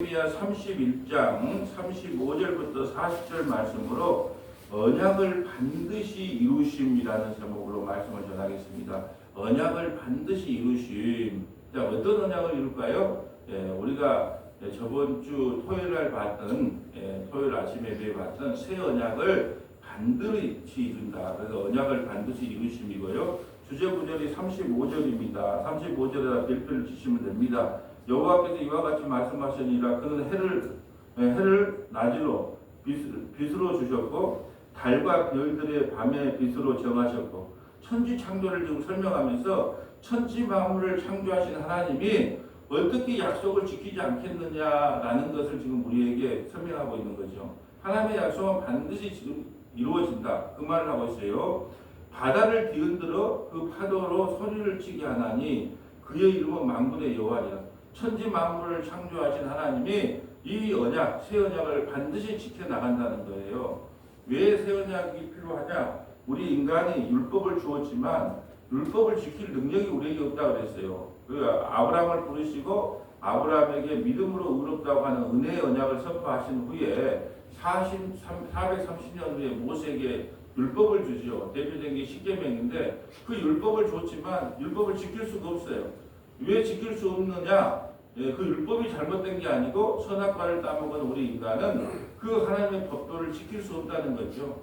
예레미야 31장 35절부터 40절 말씀으로 언약을 반드시 이루심이라는 제목으로 말씀을 전하겠습니다. 언약을 반드시 이루심. 자, 어떤 언약을 이룰까요? 우리가 저번 주 토요일 날 봤던 토요일 아침 예배에 봤던 새 언약을 반드시 이룬다. 그래서 언약을 반드시 이루심이고요. 주제 구절이 35절입니다. 35절에다 별표를 치시면 됩니다. 여호와께서 이와 같이 말씀하시니라. 그는 해를 낮으로 빛으로 주셨고 달과 별들의 밤의 빛으로 정하셨고. 천지 창조를 지금 설명하면서 천지 만물을 창조하신 하나님이 어떻게 약속을 지키지 않겠느냐라는 것을 지금 우리에게 설명하고 있는 거죠. 하나님의 약속은 반드시 지금 이루어진다. 그 말을 하고 있어요. 바다를 뒤흔들어 그 파도로 소리를 치게 하나니 그의 이름은 만군의 여호와니라. 천지 만물을 창조하신 하나님이 이 언약, 새 언약을 반드시 지켜나간다는 거예요. 왜 새 언약이 필요하냐? 우리 인간이 율법을 주었지만 율법을 지킬 능력이 우리에게 없다고 그랬어요. 아브라함을 부르시고 아브라함에게 믿음으로 의롭다고 하는 은혜의 언약을 선포하신 후에 430년 후에 모세에게 율법을 주죠. 대표된 게 십계명인데 그 율법을 줬지만 율법을 지킬 수가 없어요. 왜 지킬 수 없느냐? 그 율법이 잘못된 게 아니고 선악과를 따먹은 우리 인간은 그 하나님의 법도를 지킬 수 없다는 거죠.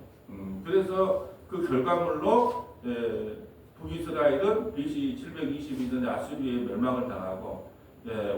그래서 그 결과물로 북이스라엘은 BC 722년에 아수리에 멸망을 당하고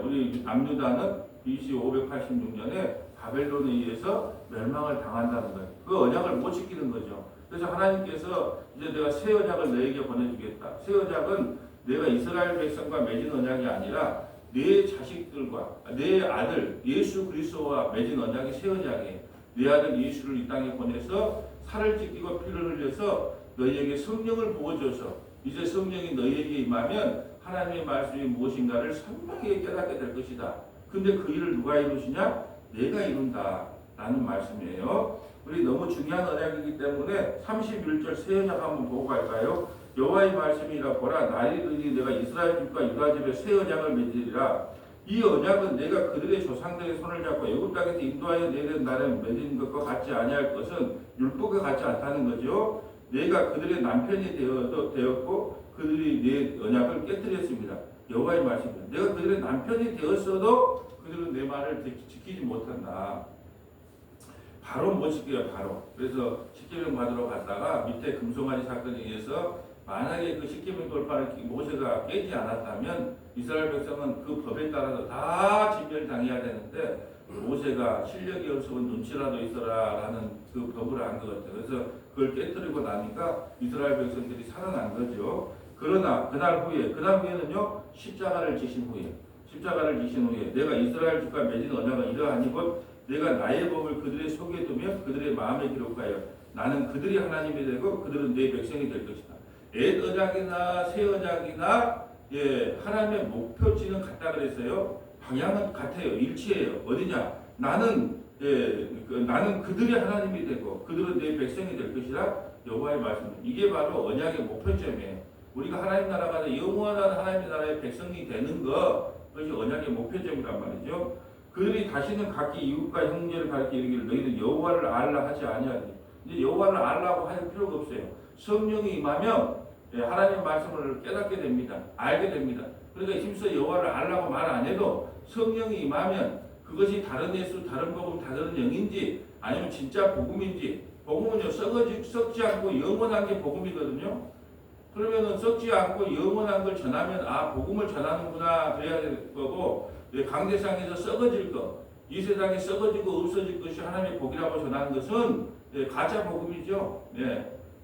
우리 남유다는 BC 586년에 바벨론에 의해서 멸망을 당한다는 거예요. 그 언약을 못 지키는 거죠. 그래서 하나님께서 이제 내가 새 언약을 너에게 보내주겠다. 새 언약은 내가 이스라엘 백성과 맺은 언약이 아니라 내 자식들과 내 아들 예수 그리스도와 맺은 언약이 새 언약이에요. 내 아들 예수를 이 땅에 보내서 살을 찢기고 피를 흘려서 너희에게 성령을 부어줘서 이제 성령이 너희에게 임하면 하나님의 말씀이 무엇인가를 선명하게 깨닫게 될 것이다. 근데 그 일을 누가 이루시냐? 내가 이룬다 라는 말씀이에요. 우리 너무 중요한 언약이기 때문에 31절 새 언약 한번 보고 갈까요? 여호와의 말씀이라 보라 날이 이르니 내가 이스라엘 집과 유다 집에 새 언약을 맺으리라. 이 언약은 내가 그들의 조상들의 손을 잡고 애굽 땅에서 인도하여 내는 날에 맺은 것과 같지 아니할 것은 율법과 같지 않다는 거죠. 내가 그들의 남편이 되었고 그들이 내 언약을 깨뜨렸습니다. 여호와의 말씀입니다. 내가 그들의 남편이 되었어도 그들은 내 말을 지키지 못한다. 바로 못 지켜요. 바로. 그래서 십계명 받으러 갔다가 밑에 금송아지 사건에 의해서 만약에 그 십계명 돌파를 모세가 깨지 않았다면 이스라엘 백성은 그 법에 따라서 다 진멸당해야 되는데 모세가 실력이 없으면 눈치라도 있어라 라는 그 법을 안 것 같아요. 그래서 그걸 깨뜨리고 나니까 이스라엘 백성들이 살아난 거죠. 그러나 그날 후에는요 십자가를 지신 후에 내가 이스라엘 집과 맺은 언약은 이러하니 곧 내가 나의 법을 그들의 속에 두며 그들의 마음에 기록하여 나는 그들이 하나님이 되고 그들은 내 백성이 될 것이다. 옛 언약이나 새 언약이나 하나님의 목표지는 같다 그랬어요. 방향은 같아요. 일치해요. 어디냐? 나는 그들의 하나님이 되고 그들은 내 백성이 될 것이라 여호와의 말씀입니다. 이게 바로 언약의 목표점이에요. 우리가 하나님 나라가 영원한 하나님의 나라의 백성이 되는 그것이 언약의 목표점이란 말이죠. 그들이 다시는 각기 이웃과 형제를 가르쳐 이르기를 너희는 여호와를 알라 하지 아니하니. 이제 여호와를 알라고 할 필요가 없어요. 성령이 임하면 하나님의 말씀을 깨닫게 됩니다. 알게 됩니다. 그러니까 힘써 여호와를 알라고 말 안 해도 성령이 임하면 그것이 다른 예수, 다른 복음, 다른 영인지 아니면 진짜 복음인지. 복음은요 썩지 않고 영원한 게 복음이거든요. 그러면은 썩지 않고 영원한 걸 전하면 복음을 전하는구나 그래야 될 거고, 강대상에서 썩어질 것, 이 세상에 썩어지고 없어질 것이 하나님의 복이라고 전하는 것은 가짜 복음이죠.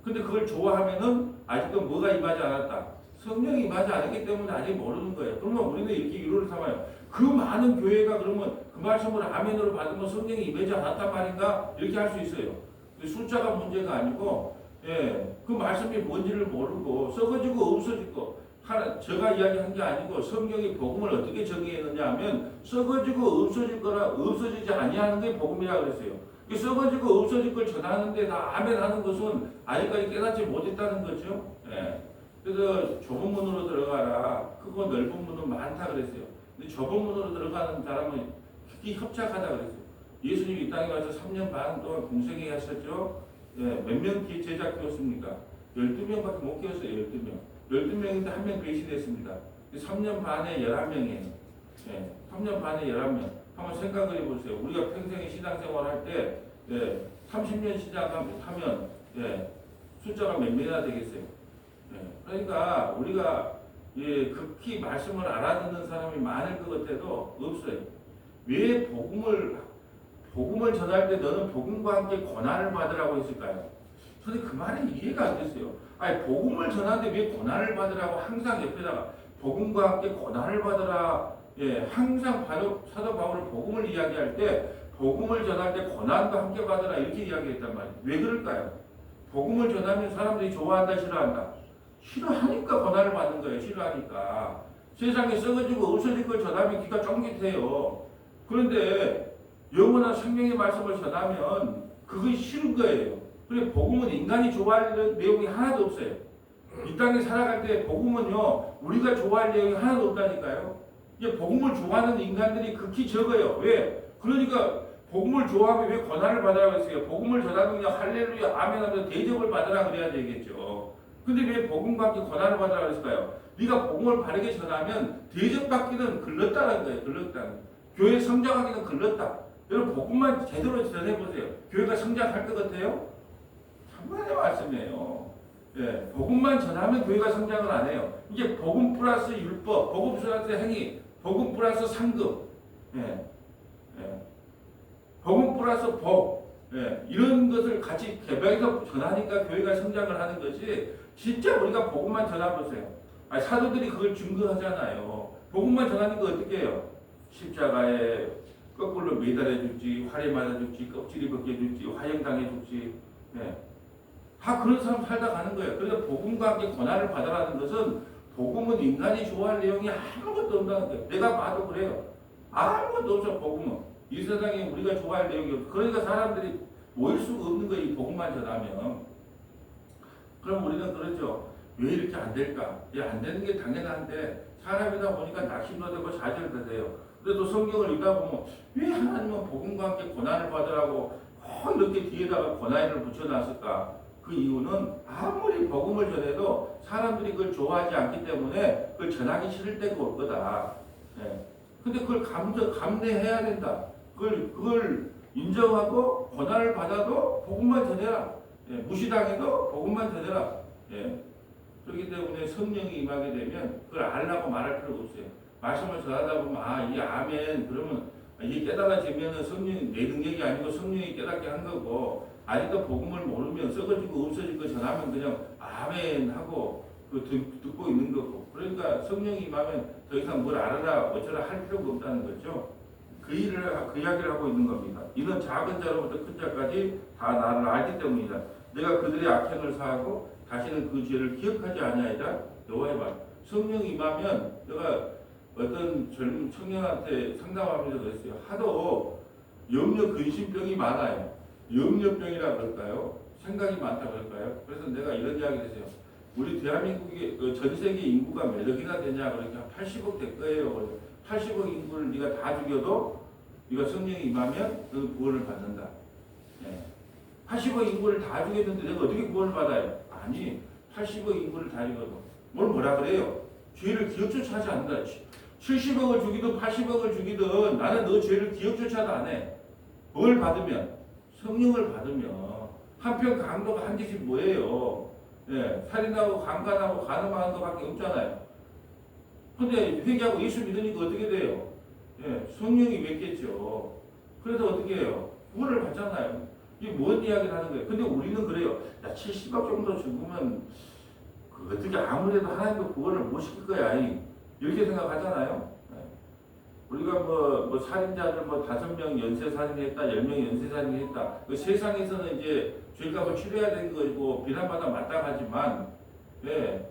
근데 그걸 좋아하면은 아직도 뭐가 임하지 않았다. 성령이 임하지 않았기 때문에 아직 모르는 거예요. 그러면 우리는 이렇게 위로를 삼아요. 그 많은 교회가 그러면 그 말씀을 아멘으로 받으면 성령이 임하지 않았단 말인가? 이렇게 할 수 있어요. 숫자가 문제가 아니고 그 말씀이 뭔지를 모르고 썩어지고 없어지고 제가 이야기한 게 아니고 성경이 복음을 어떻게 정의했느냐 하면 썩어지고 없어질 거라 없어지지 아니하는 게 복음이라 그랬어요. 썩어지고 없어질 걸 전하는데 다 아멘 하는 것은 아직까지 깨닫지 못했다는 거죠. 그래서 좁은 문으로 들어가라. 크고 넓은 문은 많다 그랬어요. 근데 좁은 문으로 들어가는 사람은 특히 협착하다 그랬어요. 예수님이 이 땅에 와서 3년 반 동안 공생애 하셨죠. 예, 몇 명 제자 키웠습니까? 12명밖에 못 키웠어요. 12명. 12명인데 한 명 배신했습니다. 3년 반에 11명이에요. 예, 3년 반에 11명. 한번 생각을 해보세요. 우리가 평생에 신앙생활 할 때, 예, 30년 시작하면, 예, 숫자가 몇 명이나 되겠어요? 예, 그러니까 우리가 예, 극히 말씀을 알아듣는 사람이 많을 것 같아도 없어요. 왜 복음을 전할 때 너는 복음과 함께 고난을 받으라고 했을까요? 저는 그 말이 이해가 안 됐어요. 아니, 복음을 전하는데 왜 고난을 받으라고 항상 옆에다가 복음과 함께 고난을 받으라. 예, 항상 사도 바울은 복음을 이야기할 때 복음을 전할 때 고난과 함께 받으라 이렇게 이야기했단 말이에요. 왜 그럴까요? 복음을 전하면 사람들이 좋아한다, 싫어한다? 싫어하니까 고난을 받는 거예요. 싫어하니까. 세상에 썩어지고 없어질 걸 전하면 귀가 쫑깃해요. 그런데 영원한 생명의 말씀을 전하면 그것이 싫은 거예요. 그래 복음은 인간이 좋아할 내용이 하나도 없어요. 이 땅에 살아갈 때 복음은요 우리가 좋아할 내용이 하나도 없다니까요. 이제 복음을 좋아하는 인간들이 극히 적어요. 왜? 그러니까 복음을 좋아하면 왜 고난을 받으라고 했어요? 복음을 전하면 그냥 할렐루야 아멘 하면서 대접을 받으라 그래야 되겠죠. 근데 왜 복음과 함께 고난을 받으라고 했을까요? 네가 복음을 바르게 전하면 대접받기는 글렀다는 거예요. 글렀다는. 교회 성장하기는 글렀다. 여러분 복음만 제대로 전해보세요. 교회가 성장할 것 같아요? 참만의 말씀이에요. 예, 복음만 전하면 교회가 성장을 안 해요. 이게 복음 플러스 율법, 복음 플러스 행위, 복음 플러스 상급, 예, 예, 복음 플러스 복, 예, 이런 것을 같이 개발해서 전하니까 교회가 성장을 하는 것이 진짜 우리가 복음만 전해보세요. 아니, 사도들이 그걸 증거하잖아요. 복음만 전하니까 어떻게 해요? 십자가에 거꾸로 매달려 줄지, 활에 맞아 줄지, 껍질이 벗겨 줄지, 화형당해 줄지, 예. 다 그런 사람 살다 가는 거예요. 그래서 복음과 함께 고난을 받아라는 것은 복음은 인간이 좋아할 내용이 아무것도 없다는 거예요. 내가 봐도 그래요. 아무것도 없어 복음은. 이 세상에 우리가 좋아할 내용이 없어. 그러니까 사람들이 모일 수가 없는 거예요. 이 복음만 전하면. 그럼 우리는 그러죠. 왜 이렇게 안 될까? 안 되는 게 당연한데 사람이다 보니까 낙심도 되고 좌절도 돼요. 그래도 성경을 읽다 보면 왜 하나님은 복음과 함께 고난을 받으라고 꼭 이렇게 뒤에다가 고난을 붙여놨을까? 그 이유는 아무리 복음을 전해도 사람들이 그걸 좋아하지 않기 때문에 그걸 전하기 싫을 때가 올 거다. 예. 근데 그걸 감내해야 된다. 그걸 인정하고 고난을 받아도 복음만 전해라. 예. 무시당해도 복음만 전해라. 예. 그렇기 때문에 성령이 임하게 되면 그걸 알라고 말할 필요가 없어요. 말씀을 전하다 보면 이게 아멘 그러면 이게 깨달아지면은 성령이 내 능력이 아니고 성령이 깨닫게 한 거고 아직도 복음을 모르면 썩어지고 없어질 거 전하면 그냥 아멘 하고 듣고 있는 거고 그러니까 성령이 임하면 더 이상 뭘 알아라 어쩌라 할 필요가 없다는 거죠. 그 이야기를 하고 있는 겁니다. 이는 작은 자로부터 큰 자까지 다 나를 알기 때문이다. 내가 그들의 악행을 사하고 다시는 그 죄를 기억하지 아니하리라. 여호와의 말. 성령이 임하면 내가 어떤 젊은 청년한테 상담하면서 그랬어요. 하도 염려 근심병이 많아요. 염려병이라 그럴까요? 생각이 많다 그럴까요? 그래서 내가 이런 이야기를 했어요. 우리 대한민국의 전 세계 인구가 몇 억이나 되냐 그러니까 80억 될 거예요. 80억 인구를 네가 다 죽여도 네가 성령이 임하면 그 구원을 받는다. 네. 80억 인구를 다 죽였는데 내가 어떻게 구원을 받아요? 아니 80억 인구를 다 죽여도 뭐라 그래요? 죄를 기억조차 하지 않는다. 70억을 죽이든 80억을 죽이든 나는 너 죄를 기억조차도 안 해. 뭘 받으면? 성령을 받으면 한편 강도가 한 짓이 뭐예요? 예, 살인하고 강간하고 간음하는 것밖에 없잖아요. 근데 회개하고 예수 믿으니까 어떻게 돼요? 예, 성령이 맺겠죠. 그래서 어떻게 해요? 구원을 받잖아요. 이게 뭔 이야기를 하는 거예요? 근데 우리는 그래요. 70억 정도 죽으면 어떻게 아무래도 하나님도 구원을 못 시킬 거야. 이렇게 생각하잖아요. 우리가 뭐 살인자들 5명 연쇄 살인했다, 10명 연쇄 살인했다. 그 세상에서는 이제 죄값을 치러야 되는 거고 비난받아 마땅하지만, 예,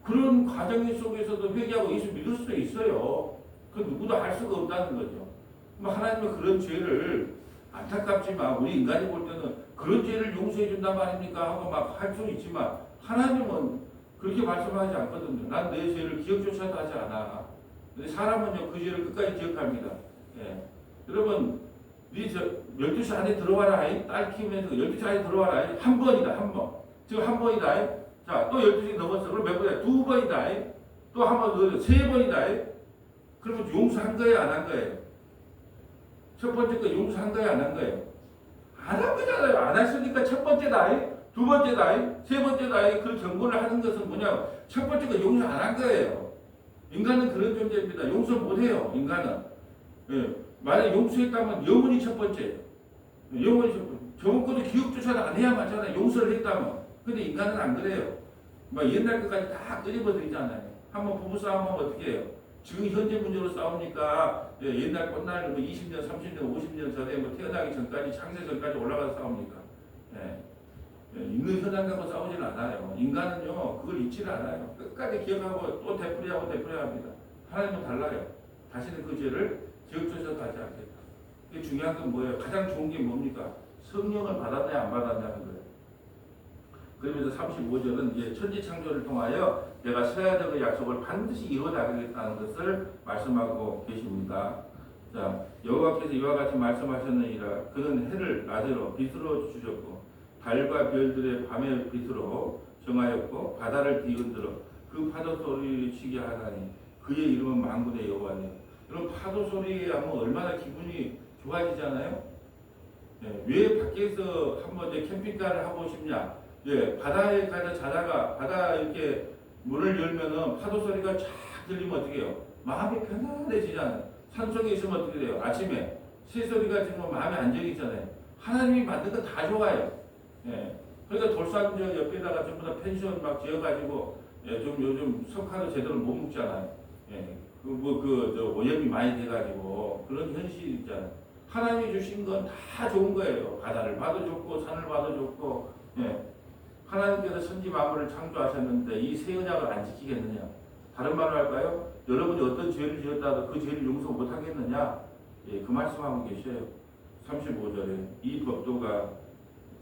그런 과정 속에서도 회개하고 예수 믿을 수도 있어요. 그 누구도 할 수가 없다는 거죠. 하나님은 그런 죄를 안타깝지만 우리 인간이 볼 때는 그런 죄를 용서해 준단 말입니까 하고 막 할 수 있지만 하나님은 그렇게 말씀하지 않거든요. 난 내 죄를 기억조차도 하지 않아. 근데 사람은요 그 죄를 끝까지 기억합니다. 예. 여러분, 네 12시 안에 들어와라. 딸 키우면서 12시 안에 들어와라. 한 번이다, 한 번. 지금 한 번이다. 자, 또 12시 넘었어. 그럼 몇 번이야? 두 번이다. 또 한 번 더, 세 번이다. 그러면 용서한 거예요, 안 한 거예요? 첫 번째 거 용서한 거예요, 안 한 거예요? 안 한 거잖아요. 안 했으니까 첫 번째다. 두 번째다. 세 번째다. 그 경고를 하는 것은 뭐냐? 첫 번째 거 용서 안 한 거예요. 인간은 그런 존재입니다. 용서 못 해요, 인간은. 예. 만약 용서했다면 영원히 첫 번째예요. 영원히 첫 번째. 저번 것도 기억조차도 안 해야 맞잖아요. 용서를 했다면. 근데 인간은 안 그래요. 막 옛날 것까지 다 끄집어드리잖아요. 한번 부부싸움하면 어떻게 해요? 지금 현재 문제로 싸웁니까? 예, 옛날 꽃날 20년, 30년, 50년 전에 태어나기 전까지, 창세 전까지 올라가서 싸웁니까? 예. 예, 있는 현장 갖고 싸우지는 않아요. 인간은요, 그걸 잊지를 않아요. 끝까지 기억하고 또 되풀이하고 되풀이합니다. 하나님은 달라요. 다시는 그 죄를 기억조차도 하지 않겠다. 이게 중요한 건 뭐예요? 가장 좋은 게 뭡니까? 성령을 받았냐 안 받았냐는 거예요. 그러면서 35절은 이제 천지 창조를 통하여 내가 세워야 될 약속을 반드시 이루어나가겠다는 것을 말씀하고 계십니다. 자, 여호와께서 이와 같이 말씀하셨느니라. 그는 해를 낮으로 빛으로 주셨고 달과 별들의 밤의 빛으로 정하였고 바다를 뒤흔들어 그 파도 소리를 치게 하다니 그의 이름은 만군의 여호와니요. 여러분 파도 소리에 하면 얼마나 기분이 좋아지잖아요. 예, 왜 밖에서 한번 이제 캠핑카를 하고 싶냐? 예, 바다에 가서 자다가 바다 이렇게 문을 열면은 파도 소리가 쫙 들리면 어떻게 해요? 마음이 편안해지잖아요. 산속에 있으면 어떻게 돼요? 아침에 새소리가 들으면 마음이 안정이 있잖아요. 하나님이 만든 거 다 좋아요. 예. 그러니까 돌산 저 옆에다가 전부 다 펜션 막 지어가지고 예, 좀 요즘 석화도 제대로 못 묵잖아요. 예. 오염이 많이 돼가지고 그런 현실이 있잖아요. 하나님이 주신 건 다 좋은 거예요. 바다를 봐도 좋고 산을 봐도 좋고. 예. 하나님께서 천지 만물을 창조하셨는데 이 새 언약을 안 지키겠느냐? 다른 말로 할까요? 여러분이 어떤 죄를 지었다도 그 죄를 용서 못 하겠느냐? 예, 그 말씀하고 계셔요. 35절에 이 법도가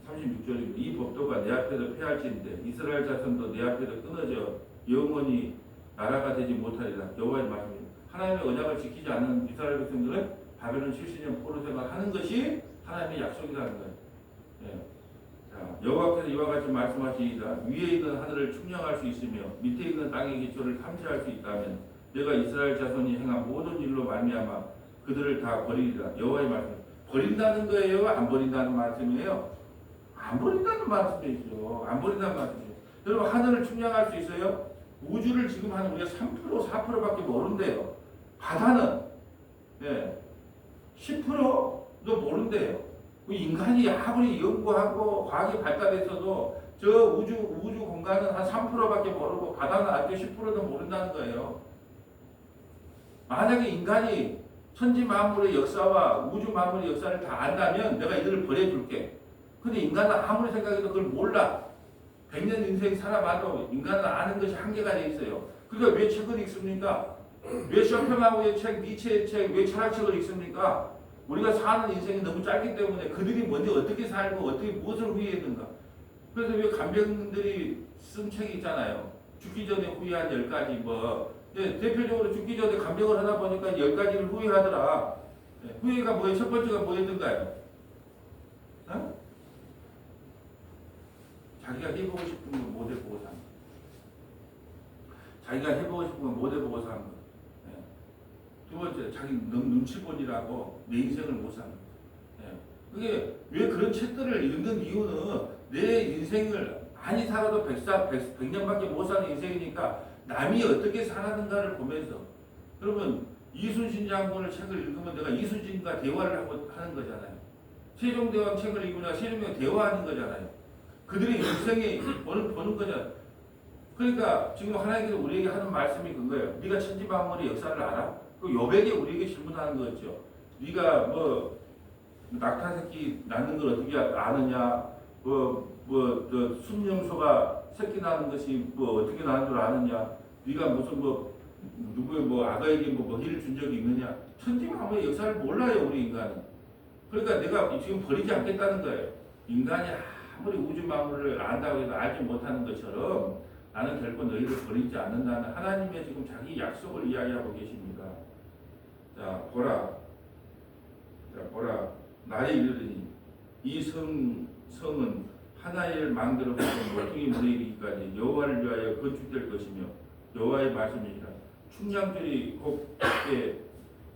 36절입니다. 이 법도가 내 앞에서 폐할진대 이스라엘 자손도 내 앞에서 끊어져 영원히 나라가 되지 못하리라. 여호와의 말씀입니다. 하나님의 언약을 지키지 않는 이스라엘 백성들은 바벨론 70년 포로 생활하는 것이 하나님의 약속이라는 거예요. 예. 자, 여호와께서 이와 같이 말씀하시니라. 위에 있는 하늘을 측량할 수 있으며 밑에 있는 땅의 기초를 탐지할 수 있다면 내가 이스라엘 자손이 행한 모든 일로 말미암아 그들을 다 버리리라. 여호와의 말씀. 버린다는 거예요? 안 버린다는 말씀이에요? 안 버린다는 말씀이죠. 안 버린다는 말씀이죠. 여러분 하늘을 측량할 수 있어요? 우주를 지금 한 우리가 3% 4%밖에 모른대요. 바다는 예, 10%도 모른대요. 인간이 아무리 연구하고 과학이 발달해서도 저 우주 공간은 한 3%밖에 모르고 바다는 아직 10%도 모른다는 거예요. 만약에 인간이 천지 만물의 역사와 우주 만물의 역사를 다 안다면 내가 이들을 버려줄게. 근데 인간은 아무리 생각해도 그걸 몰라. 100년 인생 살아봐도 인간은 아는 것이 한계가 돼 있어요. 그러니까 왜 책을 읽습니까? 왜 쇼팽하우의 책, 니체의 책, 왜 철학책을 읽습니까? 우리가 사는 인생이 너무 짧기 때문에 그들이 먼저 어떻게 살고 어떻게 무엇을 후회했는가. 그래서 왜 간병들이 쓴 책이 있잖아요. 죽기 전에 후회한 10가지 뭐. 예, 대표적으로 죽기 전에 간병을 하다 보니까 10가지를 후회하더라. 예, 후회가 뭐예요? 첫 번째가 뭐였던가요? 어? 자기가 해보고 싶은 건 못 해보고 사는 거. 자기가 해보고 싶은 건 못 해보고 사는 거. 예. 두 번째, 자기 눈치 보느라고 내 인생을 못 사는 거. 예. 그게 왜 그런 책들을 읽는 이유는 내 인생을 많이 살아도 100년밖에 못 사는 인생이니까 남이 어떻게 살았는가를 보면서. 그러면 이순신 장군을 책을 읽으면 내가 이순신과 대화를 하고 하는 거잖아요. 세종대왕 책을 읽으면 세종대왕 대화하는 거잖아요. 그들의 인생에 보는 거잖아요. 그러니까 지금 하나님께서 우리에게 하는 말씀이 그거예요. 네가 천지 만물의 역사를 알아? 그 요백에 우리에게 질문하는 거죠. 네가 뭐 낙타 새끼 낳는 걸 어떻게 아느냐? 순염소가 새끼 낳는 것이 뭐 어떻게 낳는 줄 아느냐? 네가 무슨 누구의 아가에게 먹이를 준 적이 있느냐? 천지 만물의 역사를 몰라요, 우리 인간은. 그러니까 내가 지금 버리지 않겠다는 거예요. 인간이 아무리 우주 만물을 안다고 해도 알지 못하는 것처럼 나는 결코 너희를 버리지 않는다는 하나님의 지금 자기 약속을 이야기하고 계십니다. 자, 보라. 자, 보라, 날이 이르리니 이 성은 하나의 망대로 된 모퉁이 물에 이르기까지 여호와를 위하여 건축될 것이며 여호와의 말씀이니라. 충량들이 곱게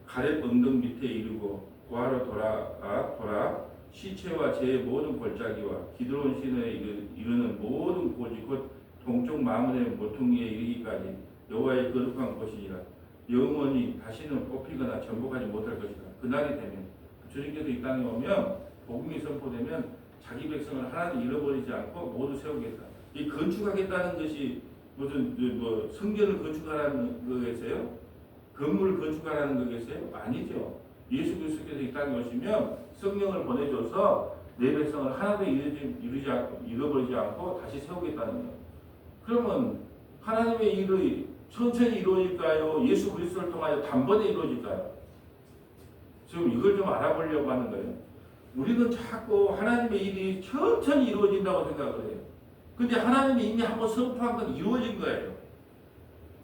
가렙 언덕 밑에 이르고 고아로 돌아 시체와 제 모든 골짜기와 기드론 시내에 이르는 모든 곳이 곧 동쪽 마문의 모퉁이에 이르기까지 여호와의 거룩한 곳이니라. 영원히 다시는 뽑히거나 전복하지 못할 것이다. 그날이 되면 주님께서 이 땅에 오면 복음이 선포되면 자기 백성을 하나도 잃어버리지 않고 모두 세우겠다. 이 건축하겠다는 것이 무슨 뭐 성전을 건축하라는 거겠어요? 건물을 건축하라는 거겠어요? 아니죠. 예수 그리스도께서 이 땅에 오시면 성령을 보내줘서 내 백성을 하나도 잃어버리지 않고 다시 세우겠다는 거예요. 그러면 하나님의 일이 천천히 이루어질까요? 예수 그리스도를 통하여 단번에 이루어질까요? 지금 이걸 좀 알아보려고 하는 거예요. 우리는 자꾸 하나님의 일이 천천히 이루어진다고 생각을 해요. 근데 하나님이 이미 한번 선포한 건 이루어진 거예요.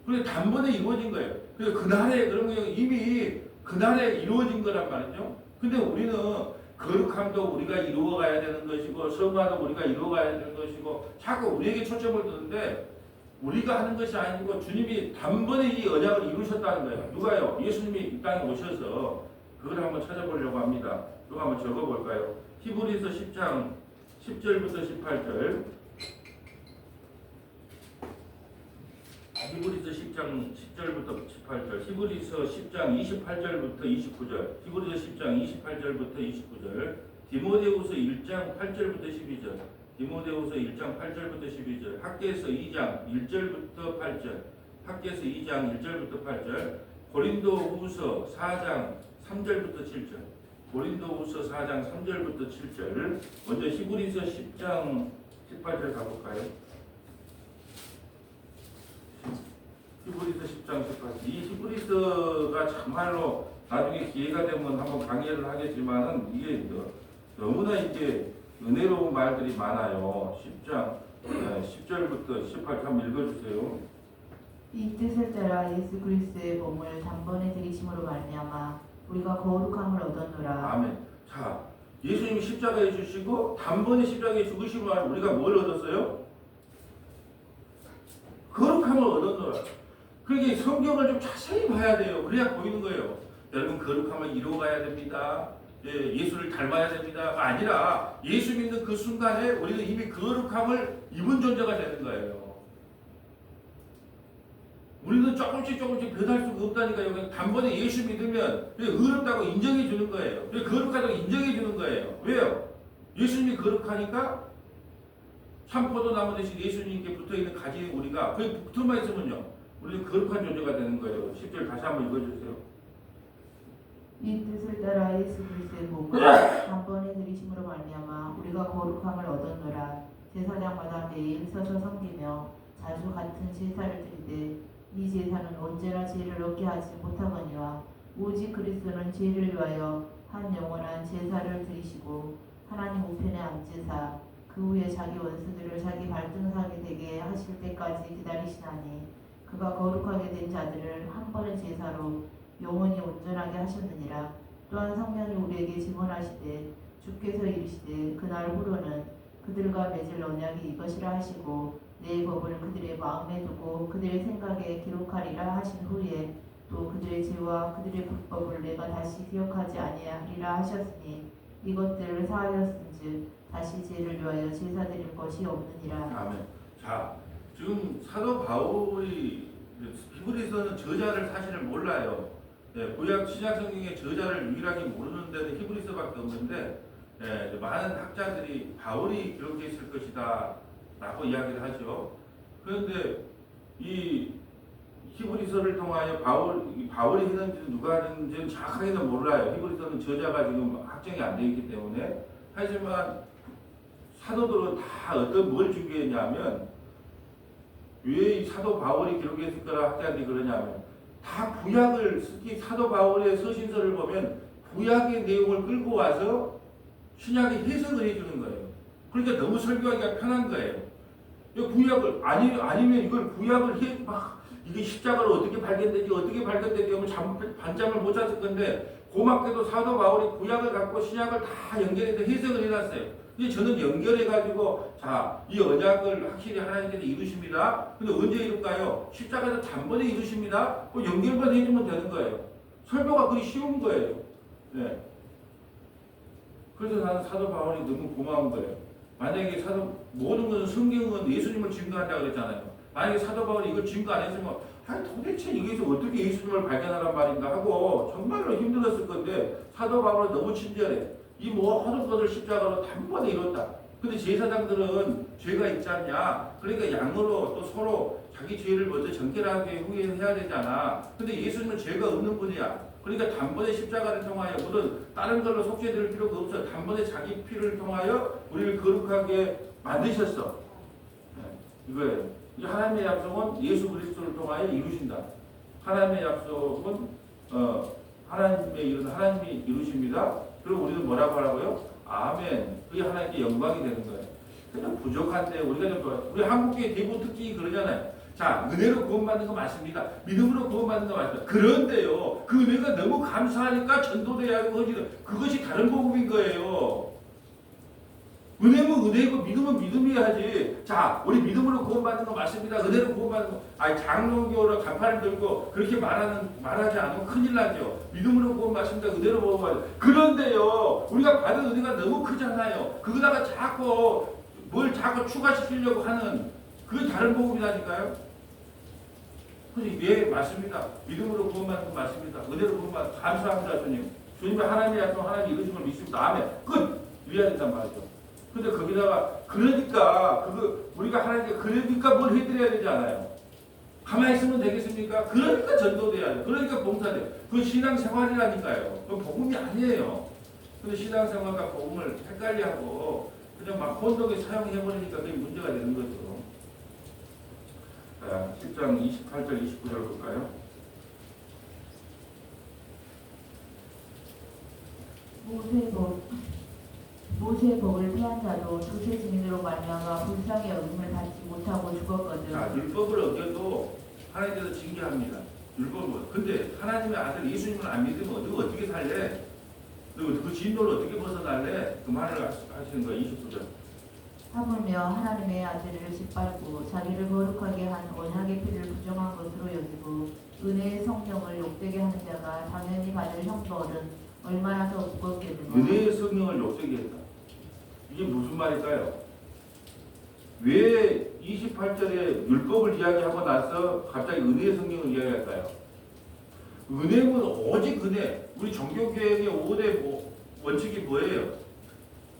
그래서 단번에 이루어진 거예요. 그래서 그날에 그런 거 이미 그날에 이루어진 거란 말이죠. 근데 우리는 거룩함도 우리가 이루어가야 되는 것이고 성화도 우리가 이루어가야 되는 것이고 자꾸 우리에게 초점을 두는데 우리가 하는 것이 아니고 주님이 단번에 이 언약을 이루셨다는 거예요. 누가요? 예수님이 이 땅에 오셔서 그걸 한번 찾아보려고 합니다. 그거 한번 적어볼까요? 히브리서 10장 10절부터 18절. 히브리서 10장 10절부터 18절. 히브리서 10장 28절부터 29절. 히브리서 10장 28절부터 29절. 디모데후서 1장 8절부터 12절. 디모데후서 1장 8절부터 12절. 학개서 2장 1절부터 8절. 학개서 2장 1절부터 8절. 고린도후서 4장 3절부터 7절. 고린도후서 4장 3절부터 7절. 먼저 히브리서 10장 18절 가볼까요? 히브리서 10장 18절. 이 히브리서가 정말로 나중에 기회가 되면 한번 강의를 하겠지만은 이게 너무나 이제 은혜로운 말들이 많아요. 10장 10절부터 18절 한번 읽어주세요. 이 뜻을 따라 예수 그리스도의 몸을 단번에 들이심으로 말미암아 우리가 거룩함을 얻었노라. 아멘. 자, 예수님이 십자가에 주시고 단번에 십자가에 죽으심으로 우리가 뭘 얻었어요? 거룩함을 얻었노라. 그러니까 성경을 좀 자세히 봐야 돼요. 그래야 보이는 거예요. 여러분 거룩함을 이루어가야 됩니다. 예수를 닮아야 됩니다가 아니라 예수 믿는 그 순간에 우리는 이미 거룩함을 입은 존재가 되는 거예요. 우리는 조금씩 변할 수가 없다니까요. 그냥 단번에 예수 믿으면 의롭다고 인정해 주는 거예요. 거룩하다고 인정해 주는 거예요. 왜요? 예수님이 거룩하니까 참포도나무 대신 예수님께 붙어있는 가지 우리가 거기 붙어만 있으면요. 우리는 거룩한 존재가 되는 거예요. 10절 다시 한번 읽어주세요. 이 뜻을 따라 예수 그리스도의 몸을 단번에 들이심으로 말미암아 우리가 거룩함을 얻었노라. 제사장마다 매일 서서 섬기며 자주 같은 제사를 드리되 이 제사는 언제나 죄를 얻게 하지 못하거니와 오직 그리스도는 죄를 위하여 한 영원한 제사를 드리시고 하나님 우편에 앉으사 그 후에 자기 원수들을 자기 발등상에 되게 하실 때까지 기다리시나니 그가 거룩하게 된 자들을 한 번의 제사로 영원히 온전하게 하셨느니라. 또한 성령이 우리에게 증언하시되 주께서 이르시되 그날 후로는 그들과 맺을 언약이 이것이라 하시고 내 법을 그들의 마음에 두고 그들의 생각에 기록하리라 하신 후에 또 그들의 죄와 그들의 불법을 내가 다시 기억하지 아니하리라 하셨으니 이것들을 사하였은즉 다시 죄를 위하여 제사 드릴 것이 없느니라. 아멘. 자, 지금 사도 바울이 히브리서는 저자를 사실을 몰라요. 구약 신약 성경의 저자를 유일하게 모르는 데는 히브리서밖에 없는데 많은 학자들이 바울이 기록했을 것이다 라고 이야기를 하죠. 그런데 이 히브리서를 통하여 바울이 했는지는 누가 했는지는 정확하게는 몰라요. 히브리서는 저자가 지금 확정이 안 되어 있기 때문에. 하지만 사도들은 다 뭘 준비했냐면 왜 사도 바울이 기록했을 거라 학자들이 그러냐면 다 구약을 특히 사도 바울의 서신서를 보면 구약의 내용을 끌고 와서 신약의 해석을 해주는 거예요. 그러니까 너무 설교하기가 편한 거예요. 구약을 아니면 이걸 구약을 이게 십자가로 어떻게 발견되지 하면 반잠을 못 잤을 건데 그 고맙게도 사도 바울이 구약을 갖고 신약을 다 연결해서 해석을 해놨어요. 근데 저는 연결해가지고 자, 이 언약을 확실히 하나님께서 이루십니다. 근데 언제 이룰까요? 십자가에서 단번에 이루십니다. 연결만 해주면 되는 거예요. 설교가 그리 쉬운 거예요. 네. 그래서 나는 사도 바울이 너무 고마운 거예요. 만약에 모든 것은 성경은 예수님을 증거한다고 그랬잖아요. 만약에 사도 바울이 이걸 증거 안 했으면 도대체 여기서 어떻게 예수님을 발견하란 말인가 하고 정말로 힘들었을 건데 사도 바울은 너무 친절해. 이 모든 것을 십자가로 단번에 이뤘다. 근데 제사장들은 죄가 있지 않냐? 그러니까 양으로 또 서로 자기 죄를 먼저 정결하게 후회해야 되잖아. 근데 예수님은 죄가 없는 분이야. 그러니까 단번에 십자가를 통하여 물론 다른 걸로 속죄될 필요가 없어. 단번에 자기 피를 통하여 우리를 거룩하게 만드셨어. 네, 이거예요. 이 하나님의 약속은 예수 그리스도를 통하여 이루신다. 하나님의 약속은 하나님이 이루십니다. 그리고 우리는 뭐라고 하라고요? 아멘. 그게 하나님께 영광이 되는 거예요. 그냥 부족한데 우리 한국의 대부분 특징이 그러잖아요. 자, 은혜로 구원받는 거 맞습니다. 믿음으로 구원받는 거 맞습니다. 그런데요, 그 은혜가 너무 감사하니까 전도돼야 하고 그것이 다른 복음인 거예요. 은혜는 은혜고 믿음은 믿음이야지. 자, 우리 믿음으로 구원받는 거 맞습니다. 은혜로 구원받는 거. 장로교로 간판을 들고 그렇게 말하지 않으면 큰일 나죠. 믿음으로 구원받습니다. 은혜로 구원받습니다. 그런데요, 우리가 받은 은혜가 너무 크잖아요. 그거다가 자꾸 추가시키려고 하는 그게 다른 복음이라니까요. 그래서 예, 맞습니다. 믿음으로 구원받는 거 맞습니다. 은혜로 구원받는 감사합니다, 주님. 주님의 하나님의 약속, 하나님 이루신 걸 믿습니다. 아멘. 끝! 이래야 된단 말이죠. 근데 거기다가 그러니까 우리가 하나님께 그러니까 뭘 해드려야 되지 않아요? 가만히 있으면 되겠습니까? 그러니까 전도돼야 돼. 그러니까 봉사돼. 그 신앙생활이라니까요. 그건 복음이 아니에요. 근데 신앙생활과 복음을 헷갈려하고 그냥 막 혼동에 사용해버리니까 그게 문제가 되는 거죠. 자, 10장 28절 29절 볼까요? 모세의 법을 폐한 자도 두세 증인으로 말미암아 불쌍히 여김을 받지 못하고 죽었거든. 자, 율법을 어겨도 하나님께서 징계합니다. 율법을. 근데 하나님의 아들 예수님을 안 믿으면 어떻게 살래? 그 진노를 어떻게 벗어날래? 그 말을 하시는 거예요. 29절. 하물며 하나님의 아들을 짓밟고 자기를 거룩하게 한 언약의 피를 부정한 것으로 여기고 은혜의 성령을 욕되게 하는 자가 당연히 받을 형벌은 얼마나 더 무겁겠느냐. 은혜의 성령을 욕되게 했다. 이게 무슨 말일까요? 왜 28절에 율법을 이야기하고 나서 갑자기 은혜의 성령을 이야기할까요? 은혜는 오직 은혜. 우리 종교개혁의 5대 원칙이 뭐예요?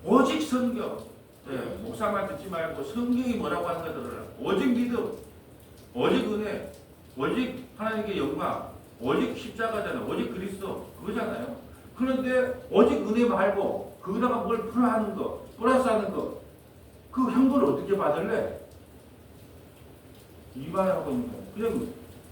오직 성경. 네, 목사만 듣지 말고 성경이 뭐라고 하는 거 들어라. 오직 믿음, 오직 은혜, 오직 하나님께 영광, 오직 십자가잖아요. 오직 그리스도 그거잖아요. 그런데 오직 은혜 말고 거기다가 뭘 플러스하는 거, 그 형벌을 어떻게 받을래? 이 말하고 있는 거예요. 그냥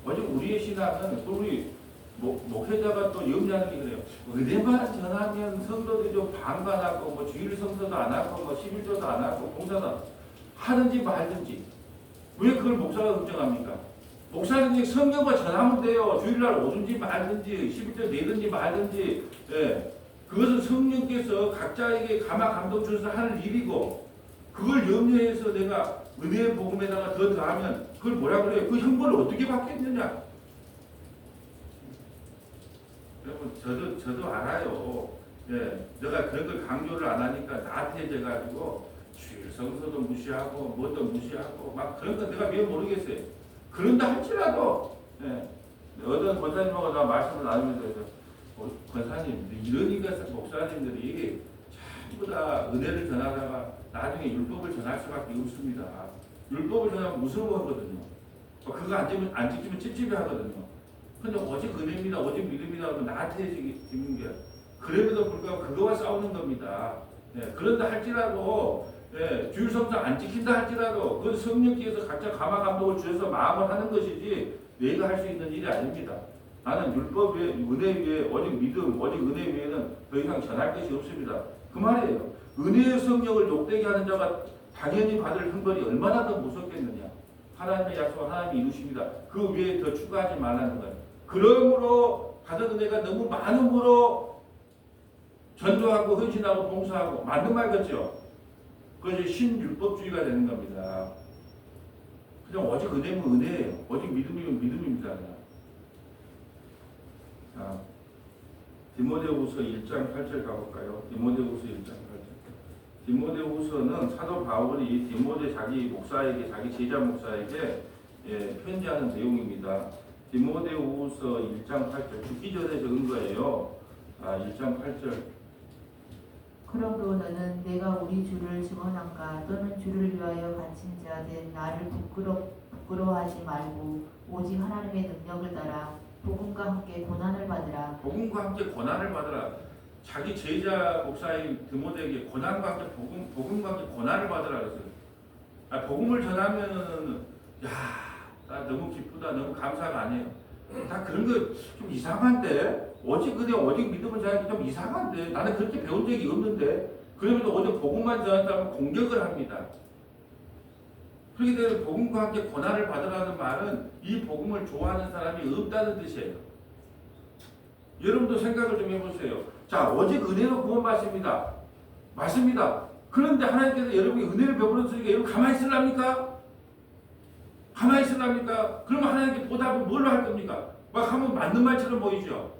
오직 우리의 신앙은 우리 목회자가 또 염려하는 게 그래요. 은혜만 전하면 성도들이 좀 방관하고 주일 성서도 안 하고 11조도 안 하고 봉사도 하든지 말든지 왜 그걸 목사가 걱정합니까? 목사는 성경만 전하면 돼요. 주일날 오든지 말든지 11조 내든지 말든지 그것은 성령께서 각자에게 감화 감동 주셔서 하는 일이고 그걸 염려해서 내가 은혜의 복음에다가 더 더하면 그걸 뭐라 그래요? 그 형벌을 어떻게 받겠느냐? 여러분 저도 알아요. 내가 그런 걸 강조를 안 하니까 나태해져 가지고 주일 성서도 무시하고 뭐도 무시하고 막 그런 거 내가 왜 모르겠어요. 그런다 할지라도 어떤 권사님하고 나 말씀을 나누면서 권사님 이러니까 목사님들이 전부 다 은혜를 전하다가 나중에 율법을 전할 수밖에 없습니다. 율법을 전하면 무서워하거든요. 그거 안 지키면 찝찝해하거든요. 근데 오직 은혜입니다. 오직 믿음이다 하면 나태해지는 게 그럼에도 불구하고 그거와 싸우는 겁니다. 그런다 할지라도 주일 성서 안 지킨다 할지라도 그 성령께서 각자 감화 감동을 주셔서 마음을 하는 것이지 내가 할 수 있는 일이 아닙니다. 나는 율법 외에 은혜 외에 오직 믿음 오직 은혜 외에는 더 이상 전할 것이 없습니다. 그 말이에요. 은혜의 성령을 욕되게 하는 자가 당연히 받을 형벌이 얼마나 더 무섭겠느냐. 하나님의 약속을 하나님이 이루십니다. 그 외에 더 추가하지 말라는 거예요. 그러므로 받은 은혜가 너무 많음으로 전도하고 헌신하고 봉사하고 맞는 말 같죠? 그것이 신율법주의가 되는 겁니다. 그냥 오직 은혜면 은혜예요. 오직 믿음이면 믿음입니다. 자, 디모데후서 1장 8절 가볼까요? 디모데후서 1장 8절. 디모데후서는 사도 바울이 디모데 자기 목사에게, 자기 제자 목사에게 편지하는 내용입니다. 디모데후서 1장 8절. 죽기 전에 적은 거예요. 1장 8절. 그러므로 너는 내가 우리 주를 증언한가 또는 주를 위하여 갇힌 자 된 나를 부끄러워하지 말고 오직 하나님의 능력을 따라 복음과 함께 고난을 받으라. 복음과 함께 고난을 받으라. 자기 제자 목사인 디모데에게 고난과 함께 복음과 함께 고난을 받으라 그랬어요. 복음을 전하면은 나 너무 기쁘다, 너무 감사가 아니에요. 다 그런 거 좀 이상한데, 오직 그대 오직 믿음을 전하기 좀 이상한데, 나는 그렇게 배운 적이 없는데, 그러면서 오늘 복음만 전한다면 공격을 합니다. 그렇게 되면 복음과 함께 고난을 받으라는 말은 이 복음을 좋아하는 사람이 없다는 뜻이에요. 여러분도 생각을 좀 해보세요. 자, 오직 은혜로 구원받습니다. 맞습니다. 그런데 하나님께서 여러분이 은혜를 베풀어 주니까 여러분 가만히 있으랍니까? 가만히 있으랍니까? 그러면 하나님께 보답을 뭘로 할 겁니까? 막 하면 맞는 말처럼 보이죠?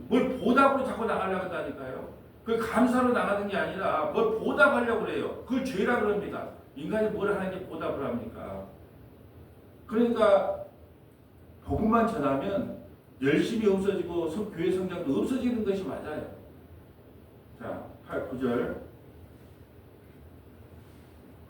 뭘 보답으로 자꾸 나가려고 한다니까요? 그 감사로 나가는 게 아니라 뭘 보답하려고 그래요. 그걸 죄라 그럽니다. 인간이 뭘 하나님께 보답을 합니까? 그러니까 복음만 전하면 열심히 없어지고 교회 성장도 없어지는 것이 맞아요. 자, 9절.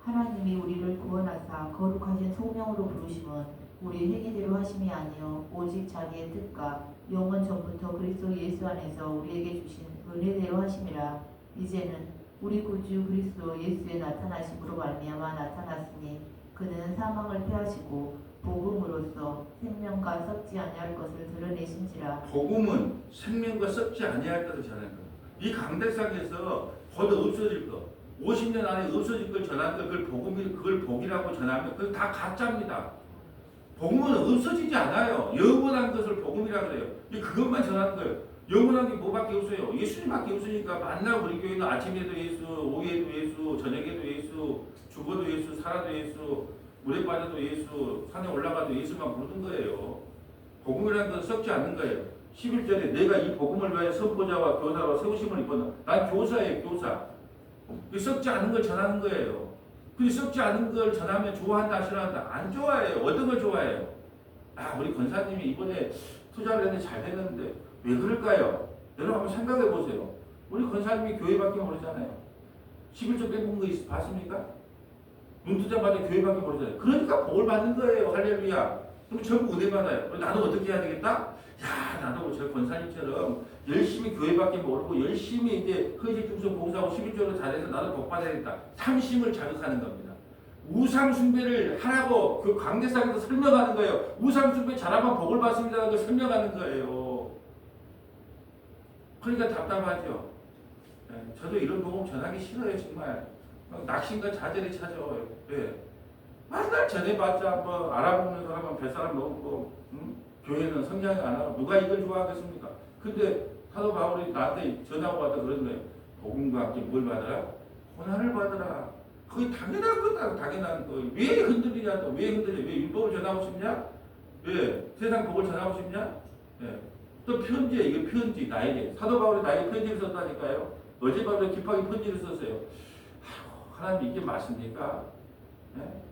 하나님이 우리를 구원하사 거룩하신 소명으로 부르심은 우리 행위대로 하심이 아니요 오직 자기의 뜻과 영원 전부터 그리스도 예수 안에서 우리에게 주신 은혜대로 하심이라. 이제는 우리 구주 그리스도 예수의 나타나심으로 말미암아 나타났으니 그는 사망을 패하시고 복음으로써 생명과 썩지 아니할 것을 드러내신지라. 복음은 생명과 썩지 아니할 것을 전하는 것. 이 강대상에서 곧 없어질 것, 50년 안에 없어질 걸 전하는 것, 그걸 복이라고 전하면 그건 다 가짜입니다. 복음은 없어지지 않아요. 영원한 것을 복음이라 그래요. 그것만 전하는 거예요. 영원한 게 뭐밖에 없어요. 예수님밖에 없으니까 만날 우리 교회는 아침에도 예수, 오후에도 예수, 저녁에도 예수, 죽어도 예수, 살아도 예수, 물에 빠져도 예수, 산에 올라가도 예수만 부르는 거예요. 복음이라는 건 썩지 않는 거예요. 11절에 내가 이 복음을 위하여 선포자와 교사로 세우심을 입었나. 난 교사예요, 교사. 썩지 않은 걸 전하는 거예요. 근데 썩지 않은 걸 전하면 좋아한다, 싫어한다? 안 좋아해요. 어떤 걸 좋아해요? 우리 권사님이 이번에 투자를 했는데 잘 됐는데 왜 그럴까요? 여러분 한번 생각해 보세요. 우리 권사님이 교회밖에 모르잖아요. 11조 빼본 거 봤습니까? 눈투자 받아 교회밖에 모르잖아요. 그러니까 복을 받는 거예요. 할렐루야. 그럼 전부 은혜 받아요. 그럼 나도 어떻게 해야 되겠다? 나도 저 권사님처럼 열심히 교회밖에 모르고 열심히 이제 허지 중성 봉사하고 11조로 잘해서 나도 복 받아야겠다. 탐심을 자극하는 겁니다. 우상 숭배를 하라고 그 강대상에서 설명하는 거예요. 우상 숭배 잘하면 복을 받습니다라고 설명하는 거예요. 그러니까 답답하죠. 저도 이런 복음 전하기 싫어요, 정말. 낙심과 좌절이 찾아와요. 맨날 전해봤자 뭐 알아보는 사람은 뱃사람 먹고, 교회는 성장이 안 하고 누가 이걸 좋아하겠습니까? 근데 사도 바울이 나한테 전하고 왔다 그런 거예요. 복음과 함께 뭘 받아라? 고난을 받아라. 그게 당연한 거다. 당연한 거. 왜 흔들리냐? 또 왜 흔들려? 왜 율법을 전하고 싶냐? 왜 세상 복을 전하고 싶냐? 또 편지에 이게 편지 나에게 사도 바울이 나에게 편지를 썼다니까요. 어젯밤에 급하게 편지를 썼어요. 하나님 이게 맞습니까?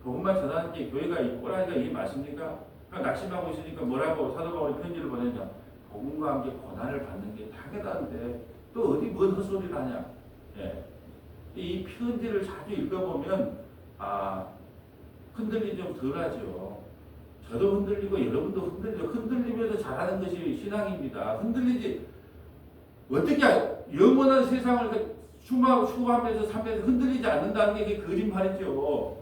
복음만 전하는 게 교회가 이 꼬라지가 이게 맞습니까? 그러니까 낙심하고 있으니까 뭐라고 사도 바울이 편지를 보냈냐? 복음과 함께 고난을 받는 게 당연한데 또 어디 뭔 헛소리를 하냐? 이 편지를 자주 읽어보면 흔들림이 좀 덜하죠. 저도 흔들리고 여러분도 흔들리면서 잘하는 것이 신앙입니다. 흔들리지 어떻게 영원한 세상을 추구하면서 삶에서 흔들리지 않는다는 게 거짓말이죠.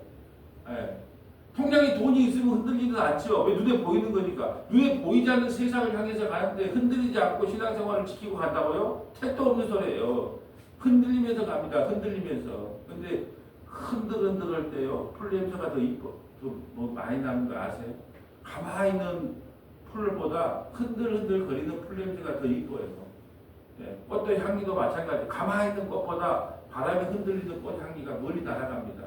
통장에 돈이 있으면 흔들리는 않죠. 왜? 눈에 보이는 거니까. 눈에 보이지 않는 세상을 향해서 가는데 흔들리지 않고 신앙생활을 지키고 간다고요? 택도 없는 소리예요. 흔들리면서 갑니다. 흔들리면서. 근데 흔들흔들할 때요. 풀 냄새가 더 이뻐. 뭐 많이 나는 거 아세요? 가만히 있는 풀보다 흔들흔들 거리는 풀 냄새가 더 이뻐요. 예, 꽃의 향기도 마찬가지. 가만히 있는 꽃보다 바람에 흔들리는 꽃 향기가 멀리 날아갑니다.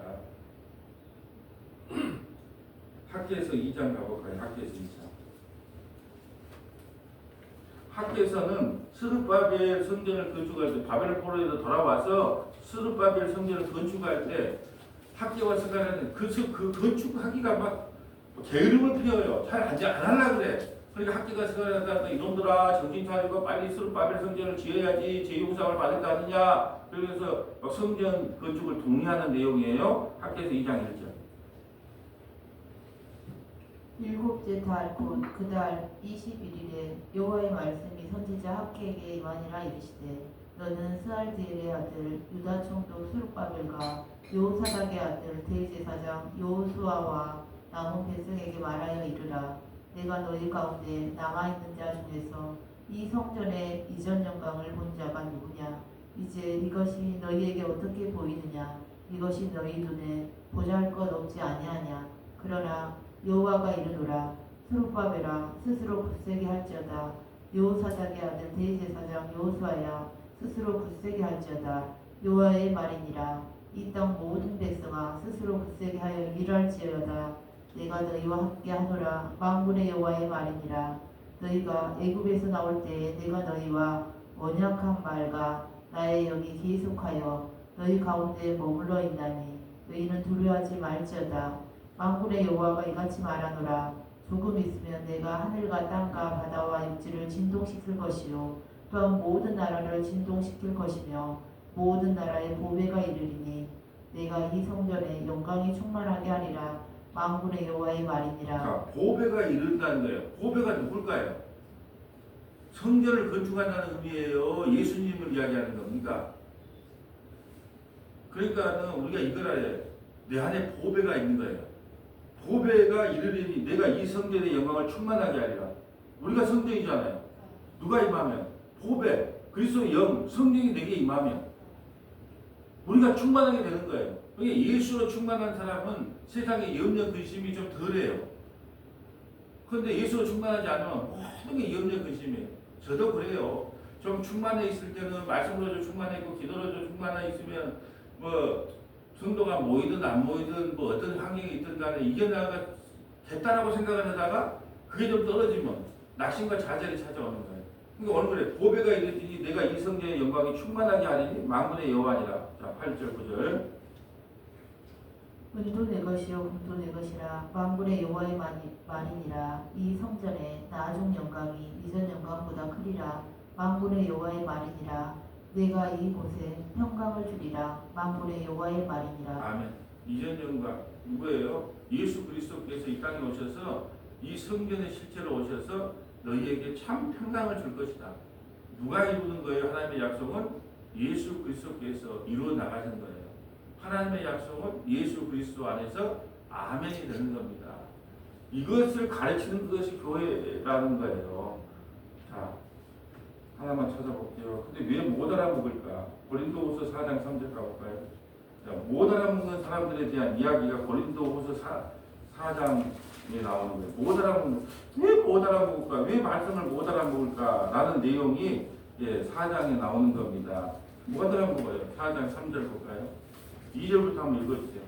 학계에서 2장 가볼까요? 학계에서 2장. 학계에서는 스룹바벨 성전을 건축할 때 바벨 포로에서 돌아와서 스룹바벨 성전을 건축할 때 학계와 스가랴는 그 건축하기가 막 게으름을 피워요. 잘 안 하려 그래. 그러니까 학계가 스가랴가 이놈들아 정신 차리고 빨리 스룹바벨 성전을 지어야지 제 용상을 받을 거 아니냐. 그래서 막 성전 건축을 독려하는 내용이에요. 학계에서 2장 1절. 일곱째 달 곧 그 달 21일에 여호와의 말씀이 선지자 학개에게 임하니라 이르시되 너는 스알디엘의 아들 유다 총독 스룹바벨과 여호사닥의 아들 대제사장 여호수아와 남은 백성에게 말하여 이르라 내가 너희 가운데 남아있는 자 중에서 이 성전의 이전 영광을 본 자가 누구냐 이제 이것이 너희에게 어떻게 보이느냐 이것이 너희 눈에 보잘것 없지 아니하냐 그러나 여호와가 이르노라 스룹바벨아 스스로 굳세게 할지어다 여호사닥의 아들 대제사장 여호수아야 스스로 굳세게 할지어다 여호와의 말이니라 이 땅 모든 백성아 스스로 굳세게 하여 일할지어다 내가 너희와 함께 하노라 만군의 여호와의 말이니라 너희가 애굽에서 나올 때에 내가 너희와 언약한 말과 나의 영이 계속하여 너희 가운데 머물러 있나니 너희는 두려워하지 말지어다 만군의 여호와가 이같이 말하노라 조금 있으면 내가 하늘과 땅과 바다와 육지를 진동시킬 것이요 또한 모든 나라를 진동시킬 것이며 모든 나라의 보배가 이르리니 내가 이 성전에 영광이 충만하게 하리라 만군의 여호와의 말이니라. 자, 보배가 이른다는 거예요. 보배가 누굴까요? 성전을 건축한다는 의미예요. 예수님을 이야기하는 겁니까? 그러니까 우리가 이걸 알아야 내 안에 보배가 있는 거예요. 보배가 이르리니 내가 이 성전의 영광을 충만하게 하리라. 우리가 성전이잖아요. 누가 임하면? 보배, 그리스도의 영, 성령이 내게 임하면 우리가 충만하게 되는 거예요. 그러니까 예수로 충만한 사람은 세상에 염려 근심이 좀 덜해요. 그런데 예수로 충만하지 않으면 모든 게 염려 근심이에요. 저도 그래요. 좀 충만해 있을 때는 말씀으로 좀 충만해 있고 기도로 좀 충만해 있으면 뭐 성도가 모이든 안 모이든 뭐 어떤 환경이 있든 간에 이겨나가 됐다라고 생각을 하다가 그게 좀 떨어지면 낙심과 좌절이 찾아오는 거예요. 그러니까 오늘 그래 보배가 이르더니 내가 이 성전의 영광이 충만하게 하리니 만군의 여호와니라. 자 8절 9절. 은도 내 것이요 금도 내 것이라 만군의 여호와의 말이니라 이 성전에 나중 영광이 이전 영광보다 크리라 만군의 여호와의 말이니라 내가 이곳에 평강을 주리라 만군의 여호와의 말이니라. 아멘. 이전 영광 누구예요? 예수 그리스도께서 이 땅에 오셔서 이 성전에 실제로 오셔서 너희에게 참 평강을 줄 것이다. 누가 이루는 거예요? 하나님의 약속은 예수 그리스도께서 이루어 나가신 거예요. 하나님의 약속은 예수 그리스도 안에서 아멘이 되는 겁니다. 이것을 가르치는 것이 교회라는 거예요. 자, 하나만 찾아볼게요. 근데 왜 못 알아먹을까? 고린도후서 4장 3절 가볼까요? 자, 못 알아먹는 사람들에 대한 이야기가 고린도후서 4장에 나오는 거예요. 못 알아먹는, 왜 못 알아먹을까? 왜 말씀을 못 알아먹을까? 라는 내용이 4장에 나오는 겁니다. 못 알아먹어요. 4장 3절 볼까요? 2절부터 한번 읽어주세요.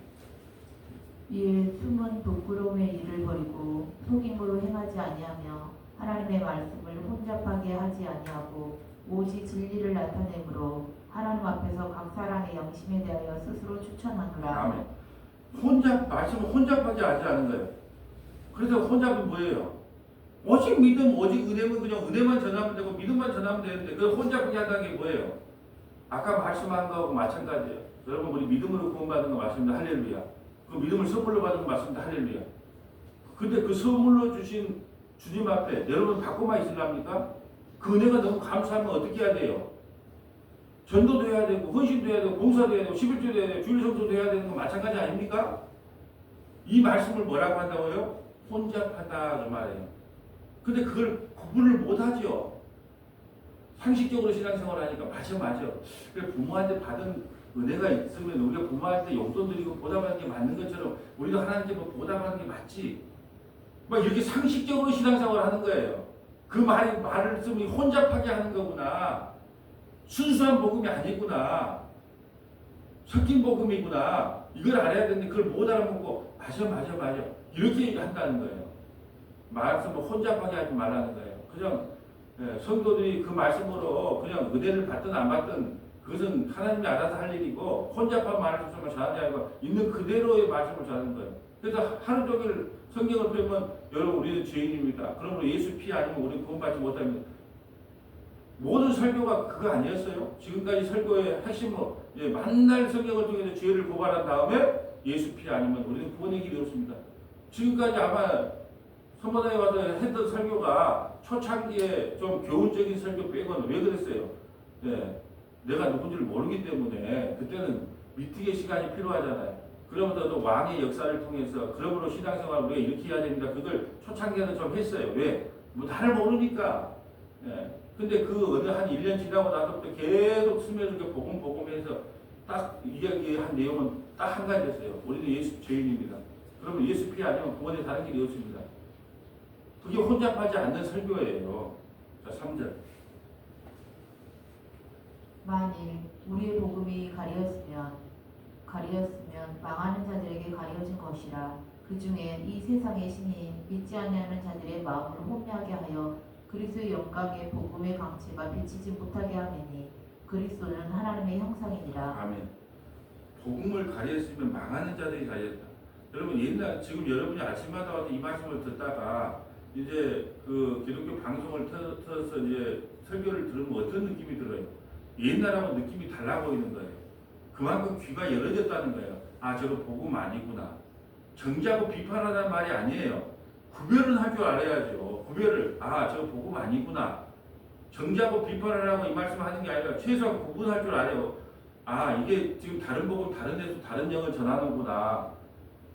이에 숨은 부끄러움의 일을 버리고 속임으로 행하지 아니하며 하나님의 말씀을 혼잡하게 하지 아니하고 오직 진리를 나타내므로 하나님 앞에서 각 사람의 영심에 대하여 스스로 추천하노라. 아멘. 말씀을 혼잡하게 하지 않은 거예요. 그래서 혼잡은 뭐예요? 오직 믿음, 오직 은혜면 그냥 은혜만 전하면 되고 믿음만 전하면 되는데 그 혼잡하게 한다는 게 뭐예요? 아까 말씀한 거하고 마찬가지예요. 여러분 우리 믿음으로 구원받은 거 맞습니다. 할렐루야. 그 믿음을 선물로 받은 거 맞습니다. 할렐루야. 근데 그 선물로 주신 주님 앞에 여러분 받고만 있으랍니까? 그 은혜가 너무 감사하면 어떻게 해야 돼요? 전도도 해야 되고 헌신도 해야 되고 봉사도 해야 되고 11조도 해야 되고 주일 성수도 해야 되는 거 마찬가지 아닙니까? 이 말씀을 뭐라고 한다고요? 혼잡하다 그 말이에요. 근데 그걸 구분을 못하죠. 상식적으로 신앙생활을 하니까 맞아. 그래 부모한테 받은 은혜가 있으면 우리가 부모한테 용돈 드리고 보답하는 게 맞는 것처럼 우리도 하나님께 뭐 보답하는 게 맞지. 막 이렇게 상식적으로 신앙생활을 하는 거예요. 그 말을 쓰면 혼잡하게 하는 거구나. 순수한 복음이 아니구나. 섞인 복음이구나. 이걸 알아야 되는데 그걸 못 알아먹고 맞아 이렇게 한다는 거예요. 말씀을 혼잡하게 하지 말라는 거예요. 그냥 성도들이 그 말씀으로 그냥 은혜를 받든 안 받든 그것은 하나님이 알아서 할 일이고 혼잡한 말씀을 전하지 않고 있는 그대로의 말씀을 전하는 거예요. 그래서 하루 종일 성경을 펴면 여러분 우리는 죄인입니다. 그러면 예수 피 아니면 우리는 구원받지 못합니다. 모든 설교가 그거 아니었어요? 지금까지 설교의 핵심은 만날 성경을 통해서 죄를 고발한 다음에 예수 피 아니면 우리는 구원의 길이 없습니다. 지금까지 아마 선보다에 와서 했던 설교가 초창기에 좀 교훈적인 설교 빼고는 왜 그랬어요? 내가 누군지를 모르기 때문에 그때는 미팅의 시간이 필요하잖아요. 그러면서 또 왕의 역사를 통해서 그러므로 신앙생활 우리가 이렇게 해야 됩니다. 그걸 초창기에는 좀 했어요. 왜? 뭐 나를 모르니까. 근데 그 어느 한 1년 지나고 나서부터 계속 스며들게 복음해서 딱 이야기한 내용은 딱 한 가지였어요. 우리는 예수 죄인입니다. 그러면 예수 피 아니면 구원에 다른 길이 없습니다. 그게 혼잡하지 않는 설교예요. 자, 3절. 만일 우리의 복음이 가리었으면 망하는 자들에게 가려진 것이라. 그 중에 이 세상의 신이 믿지 아니하는 자들의 마음을 혼미하게 하여 그리스도의 영광의 복음의 강체가 비치지 못하게 하매니 그리스도는 하나님의 형상이니라. 아멘. 복음을 가렸으면 망하는 자들이 가렸다. 여러분 지금 여러분이 아침마다 와서 이 말씀을 듣다가 이제 그 기독교 방송을 틀어서 이제 설교를 들으면 어떤 느낌이 들어요? 옛날하고 느낌이 달라 보이는 거예요. 그만큼 귀가 열어졌다는 거예요. 아, 저거 복음 아니구나. 정죄하고 비판하다는 말이 아니에요. 구별은 할 줄 알아야죠. 구별을, 아, 저거 복음 아니구나. 정죄하고 비판을 하고 이 말씀 하는 게 아니라 최소한 구분할 줄 알아요. 아, 이게 지금 다른 복음, 다른 데서 다른 영을 전하는구나.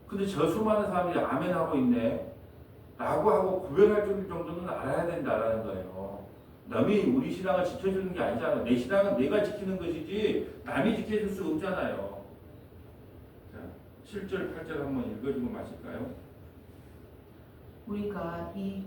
근데 저 수많은 사람들이 아멘 하고 있네. 라고 하고 구별할 정도는 알아야 된다라는 거예요. 남이 우리 신앙을 지켜주는 게 아니잖아. 내 신앙은 내가 지키는 것이지 남이 지켜줄 수 없잖아요. 자, 7절, 8절 한번 읽어주고 마실까요? 우리가 이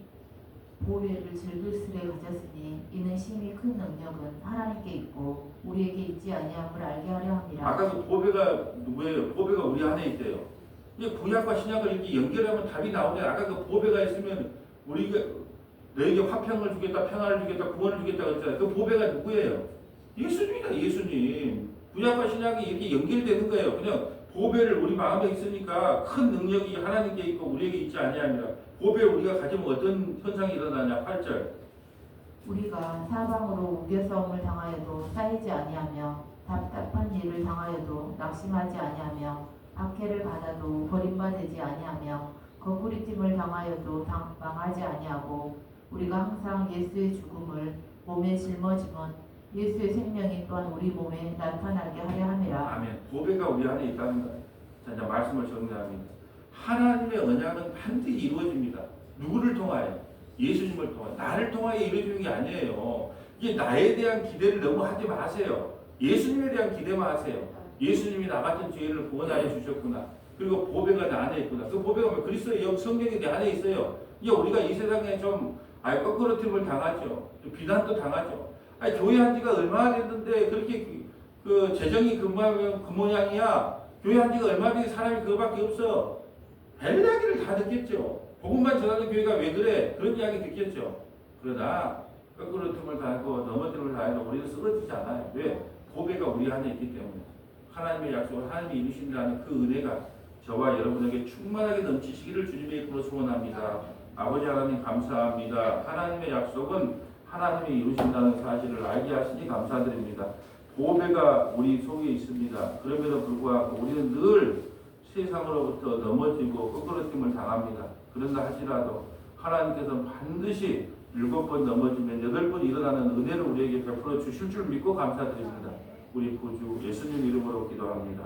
보배를 즐글스레 가졌으니 이는 심히 큰 능력은 하나님께 있고 우리에게 있지 아니함을 알게 하려 함이라. 아까 그 보배가 누구예요? 보배가 우리 안에 있대요. 근데 구약과 신약을 이렇게 연결하면 답이 나오네. 아까 그 보배가 있으면 우리가 너에게 화평을 주겠다, 평화를 주겠다, 구원을 주겠다 그랬잖아요. 그 보배가 누구예요? 예수님이다, 예수님. 구약과 신약이 이렇게 연결되는 거예요. 그냥 보배를 우리 마음에 있으니까 큰 능력이 하나님께 있고 우리에게 있지 아니함이라. 보배를 우리가 가지면 어떤 현상이 일어나냐? 8절. 우리가 사방으로 우겨싸움을 당하여도 쌓이지 아니하며 답답한 일을 당하여도 낙심하지 아니하며 박해를 받아도 버림받지 아니하며 거꾸리짐을 당하여도 망하지 아니하고 우리가 항상 예수의 죽음을 몸에 짊어지면 예수의 생명이 또한 우리 몸에 나타나게 하려 함이라. 아멘. 보배가 우리 안에 있다는 거예요. 자, 이제 말씀을 정리합니다. 하나님의 언약은 반드시 이루어집니다. 누구를 통하여? 예수님을 통하여. 나를 통하여 이루어지는 게 아니에요. 이게 나에 대한 기대를 너무 하지 마세요. 예수님에 대한 기대만 하세요. 예수님이 나 같은 죄인을 구원하여 주셨구나. 그리고 보배가 내 안에 있구나. 그 보배가 뭐 그리스도의 영 성령이 내 안에 있어요. 이게 우리가 이 세상에 좀 거꾸로팀을 당하죠. 비난도 당하죠. 교회 한 지가 얼마나 됐는데 그렇게 그 재정이 그 모양이야. 교회 한 지가 얼마 전에 사람이 그거밖에 없어. 별 이야기를 다 듣겠죠. 복음만 전하는 교회가 왜 그래? 그런 이야기 듣겠죠. 그러나 거꾸로 틈을 다하고 넘어짐을 다해도 우리는 쓰러지지 않아요. 왜? 보배가 우리 안에 있기 때문에. 하나님의 약속을 하나님이 이루신다는 그 은혜가 저와 여러분에게 충만하게 넘치시기를 주님의 이름으로 소원합니다. 아버지 하나님 감사합니다. 하나님의 약속은 하나님이 이루신다는 사실을 알게 하시니 감사드립니다. 보배가 우리 속에 있습니다. 그럼에도 불구하고 우리는 늘 세상으로부터 넘어지고 거꾸로짐을 당합니다. 그런다 할지라도 하나님께서는 반드시 7번 넘어지면 8번 일어나는 은혜를 우리에게 베풀어 주실 줄 믿고 감사드립니다. 우리 구주 예수님 이름으로 기도합니다.